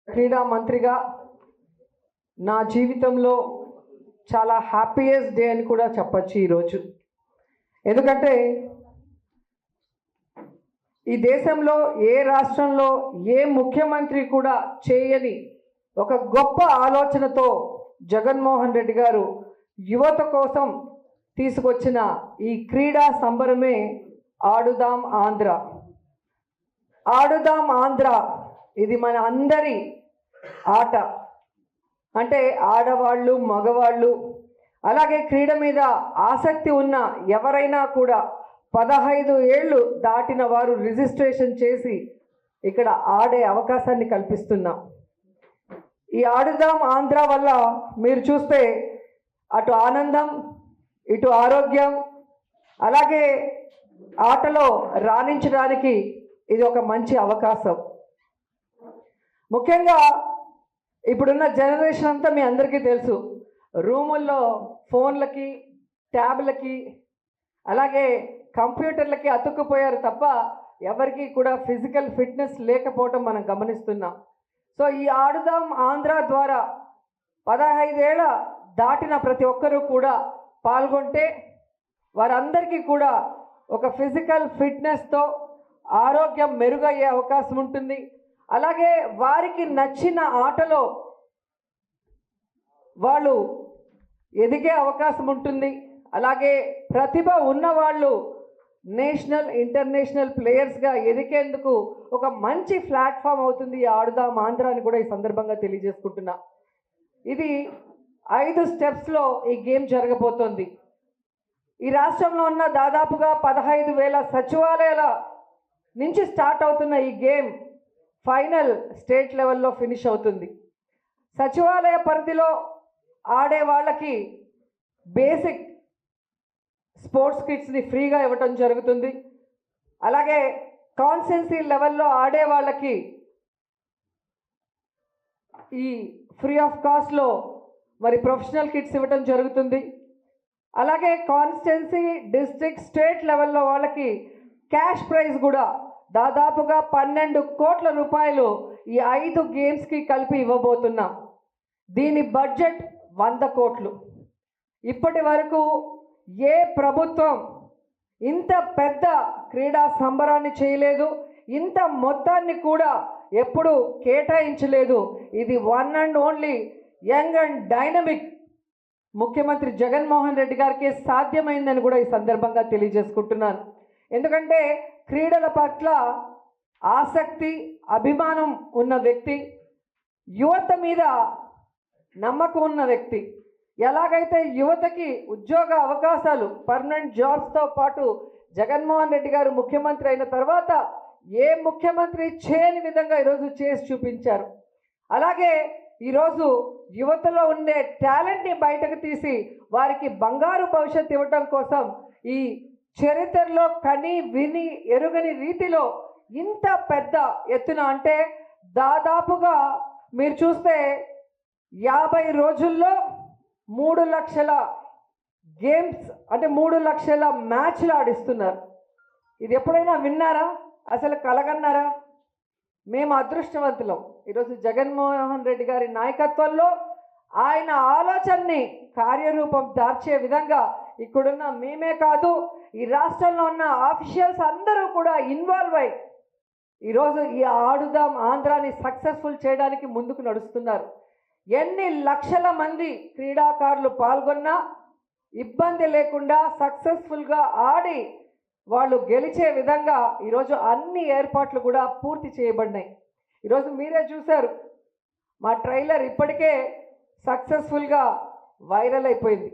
క్రీడా మంత్రిగా నా జీవితంలో చాలా హ్యాపీయెస్ట్ డే అని కూడా చెప్పచ్చు ఈరోజు. ఎందుకంటే ఈ దేశంలో ఏ రాష్ట్రంలో ఏ ముఖ్యమంత్రి కూడా చేయని ఒక గొప్ప ఆలోచనతో జగన్మోహన్ రెడ్డి గారు యువత కోసం తీసుకొచ్చిన ఈ క్రీడా సంబరమే ఆడుదాం ఆంధ్ర. ఆడుదాం ఆంధ్ర ఇది మన అందరి ఆట. అంటే ఆడవాళ్ళు, మగవాళ్ళు, అలాగే క్రీడ మీద ఆసక్తి ఉన్న ఎవరైనా కూడా 15 ఏళ్ళు దాటిన వారు రిజిస్ట్రేషన్ చేసి ఇక్కడ ఆడే అవకాశాన్ని కల్పిస్తున్నాం. ఈ ఆడుదాం ఆంధ్ర వల్ల మీరు చూస్తే అటు ఆనందం, ఇటు ఆరోగ్యం, అలాగే ఆటలో రాణించడానికి ఇది ఒక మంచి అవకాశం. ముఖ్యంగా ఇప్పుడున్న జనరేషన్ అంతా మీ అందరికీ తెలుసు, రూముల్లో ఫోన్లకి, ట్యాబ్లకి, అలాగే కంప్యూటర్లకి అతుక్కుపోయారు తప్ప ఎవరికి కూడా ఫిజికల్ ఫిట్నెస్ లేకపోవటం మనం గమనిస్తున్నాం. సో ఈ ఆడుదాం ఆంధ్ర ద్వారా 15 ఏళ్ళ దాటిన ప్రతి ఒక్కరూ కూడా పాల్గొంటే వారందరికీ కూడా ఒక ఫిజికల్ ఫిట్నెస్తో ఆరోగ్యం మెరుగయ్యే అవకాశం ఉంటుంది. అలాగే వారికి నచ్చిన ఆటలో వాళ్ళు ఎదిగే అవకాశం ఉంటుంది. అలాగే ప్రతిభ ఉన్నవాళ్ళు నేషనల్, ఇంటర్నేషనల్ ప్లేయర్స్గా ఎదిగేందుకు ఒక మంచి ప్లాట్ఫామ్ అవుతుంది ఈ ఆడుదాం ఆంధ్ర అని కూడా ఈ సందర్భంగా తెలియజేసుకుంటున్నా. ఇది 5 స్టెప్స్లో ఈ గేమ్ జరగబోతోంది. ఈ రాష్ట్రంలో ఉన్న దాదాపుగా 15,000 సచివాలయాల నుంచి స్టార్ట్ అవుతున్న ఈ గేమ్ ఫైనల్ స్టేట్ లెవెల్లో ఫినిష్ అవుతుంది. సచివాలయ పరిధిలో ఆడే వాళ్ళకి బేసిక్ స్పోర్ట్స్ కిట్స్ని ఫ్రీగా ఇవ్వటం జరుగుతుంది. అలాగే కాన్స్టిట్యున్సీ లెవెల్లో ఆడే వాళ్ళకి ఈ ఫ్రీ ఆఫ్ కాస్ట్లో మరి ప్రొఫెషనల్ కిట్స్ ఇవ్వటం జరుగుతుంది. అలాగే కాన్స్టిట్యున్సీ, డిస్ట్రిక్ట్, స్టేట్ లెవెల్లో వాళ్ళకి క్యాష్ ప్రైజ్ కూడా దాదాపుగా 12 కోట్ల రూపాయలు ఈ 5 గేమ్స్కి కలిపి ఇవ్వబోతున్నాం. దీని బడ్జెట్ 100 కోట్లు. ఇప్పటి వరకు ఏ ప్రభుత్వం ఇంత పెద్ద క్రీడా సంబరాన్ని చేయలేదు, ఇంత మొత్తాన్ని కూడా ఎప్పుడు కేటాయించలేదు. ఇది one and only young and dynamic ముఖ్యమంత్రి జగన్మోహన్ రెడ్డి గారికి సాధ్యమైందని కూడా ఈ సందర్భంగా తెలియజేసుకుంటున్నాను. ఎందుకంటే క్రీడల పట్ల ఆసక్తి, అభిమానం ఉన్న వ్యక్తి, యువత మీద నమ్మకం ఉన్న వ్యక్తి. ఎలాగైతే యువతకి ఉద్యోగ అవకాశాలు, పర్మనెంట్ జాబ్స్తో పాటు జగన్మోహన్ రెడ్డి గారు ముఖ్యమంత్రి అయిన తర్వాత ఏ ముఖ్యమంత్రి చేయని విధంగా ఈరోజు చేసి చూపించారు. అలాగే ఈరోజు యువతలో ఉండే టాలెంట్ని బయటకు తీసి వారికి బంగారు భవిష్యత్తు ఇవ్వటం కోసం ఈ చరిత్రలో కని విని ఎరుగని రీతిలో ఇంత పెద్ద ఎత్తున, అంటే దాదాపుగా మీరు చూస్తే 50 రోజుల్లో 3 లక్షల గేమ్స్, అంటే 3 లక్షల మ్యాచ్లు ఆడిస్తున్నారు. ఇది ఎప్పుడైనా విన్నారా? అసలు కలగన్నారా? మేము అదృష్టవంతులం. ఈరోజు జగన్మోహన్ రెడ్డి గారి నాయకత్వంలో ఆయన ఆలోచనని కార్యరూపం దార్చే విధంగా ఇక్కడున్న మేమే కాదు, ఈ రాష్ట్రంలో ఉన్న ఆఫీషియల్స్ అందరూ కూడా ఇన్వాల్వ్ అయ్యి ఈరోజు ఈ ఆడుదాం ఆంధ్రాని సక్సెస్ఫుల్ చేయడానికి ముందుకు నడుస్తున్నారు. ఎన్ని లక్షల మంది క్రీడాకారులు పాల్గొన్నా ఇబ్బంది లేకుండా సక్సెస్ఫుల్గా ఆడి వాళ్ళు గెలిచే విధంగా ఈరోజు అన్ని ఏర్పాట్లు కూడా పూర్తి చేయబడినాయి. ఈరోజు మీరే చూశారు, మా ట్రైలర్ ఇప్పటికే సక్సెస్ఫుల్గా వైరల్ అయిపోయింది.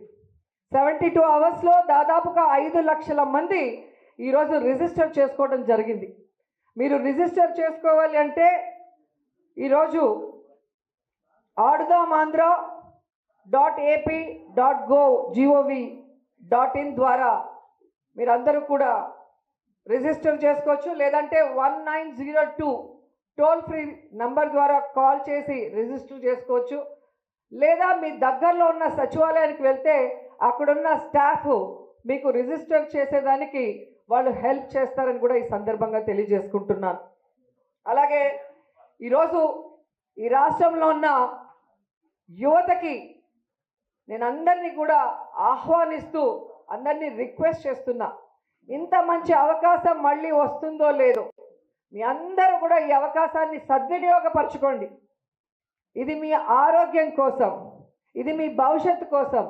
72 అవర్స్లో దాదాపుగా 5 లక్షల మంది ఈరోజు రిజిస్టర్ చేసుకోవడం జరిగింది. మీరు రిజిస్టర్ చేసుకోవాలి అంటే ఈరోజు aardam.ap.gov.in ద్వారా మీరందరూ కూడా రిజిస్టర్ చేసుకోవచ్చు. లేదంటే 1902 టోల్ ఫ్రీ నంబర్ ద్వారా కాల్ చేసి రిజిస్టర్ చేసుకోవచ్చు. లేదా మీ దగ్గరలో ఉన్న సచివాలయానికి వెళ్తే అక్కడున్న స్టాఫ్ మీకు రిజిస్టర్ చేసేదానికి వాళ్ళు హెల్ప్ చేస్తారని కూడా ఈ సందర్భంగా తెలియజేసుకుంటున్నాను. అలాగే ఈరోజు ఈ రాష్ట్రంలో ఉన్న యువతకి నేను అందరినీ కూడా ఆహ్వానిస్తూ అందరినీ రిక్వెస్ట్ చేస్తున్నా, ఇంత మంచి అవకాశం మళ్ళీ వస్తుందో లేదో మీ అందరూ కూడా ఈ అవకాశాన్ని సద్వినియోగపరచుకోండి. ఇది మీ ఆరోగ్యం కోసం, ఇది మీ భవిష్యత్తు కోసం,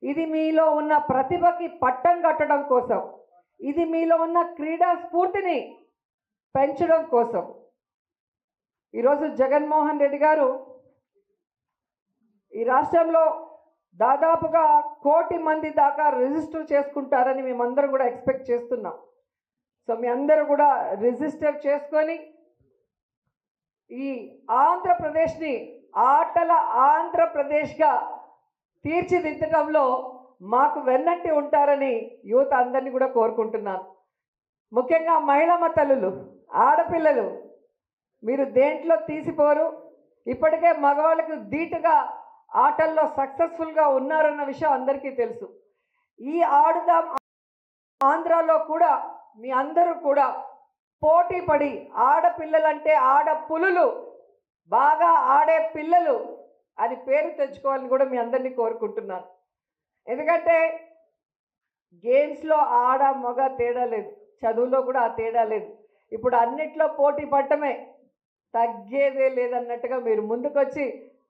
ఇది మీలో ఉన్న ప్రతిభకి పట్టం కట్టడం కోసం, ఇది మీలో ఉన్న క్రీడా స్ఫూర్తిని పెంచడం కోసం. ఈరోజు జగన్మోహన్ రెడ్డి గారు ఈ రాష్ట్రంలో దాదాపుగా 1 కోటి మంది దాకా రిజిస్టర్ చేసుకుంటారని మేమందరం కూడా ఎక్స్పెక్ట్ చేస్తున్నాం. సో మీ అందరూ కూడా రిజిస్టర్ చేసుకొని ఈ ఆంధ్రప్రదేశ్ని ఆటల ఆంధ్రప్రదేశ్గా తీర్చిదిద్దడంలో మాకు వెన్నంటి ఉంటారని యువత అందరినీ కూడా కోరుకుంటున్నాను. ముఖ్యంగా మహిళా తల్లులు, ఆడపిల్లలు, మీరు దేంట్లో తీసిపోరు. ఇప్పటికే మగవాళ్ళకు ధీటుగా ఆటల్లో సక్సెస్ఫుల్గా ఉన్నారన్న విషయం అందరికీ తెలుసు. ఈ ఆడుదాం ఆంధ్రాలో కూడా మీ అందరూ కూడా పోటీ పడి ఆడపిల్లలంటే ఆడపులులు, బాగా ఆడే పిల్లలు అని పేరు తెచ్చుకోవాలని కూడా మీ అందరినీ కోరుకుంటున్నాను. ఎందుకంటే గేమ్స్లో ఆడ మగ తేడా లేదు, చదువులో కూడా ఆ తేడా లేదు. ఇప్పుడు అన్నిట్లో పోటీ పడటమే, తగ్గేదే లేదన్నట్టుగా మీరు ముందుకొచ్చి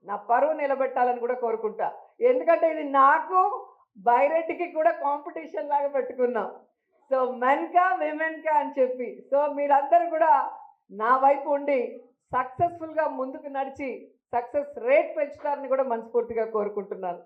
నా పరువు నిలబెట్టాలని కూడా కోరుకుంటా. ఎందుకంటే ఇది నాకు బైరెడ్డికి కూడా కాంపిటీషన్ లాగా పెట్టుకున్నాం. సో మెన్కా విమెన్కా అని చెప్పి, సో మీరందరూ కూడా నా వైపు ఉండి సక్సెస్ఫుల్గా ముందుకు నడిచి సక్సెస్ రేట్ పెంచుతారని కూడా మనస్ఫూర్తిగా కోరుకుంటున్నాను.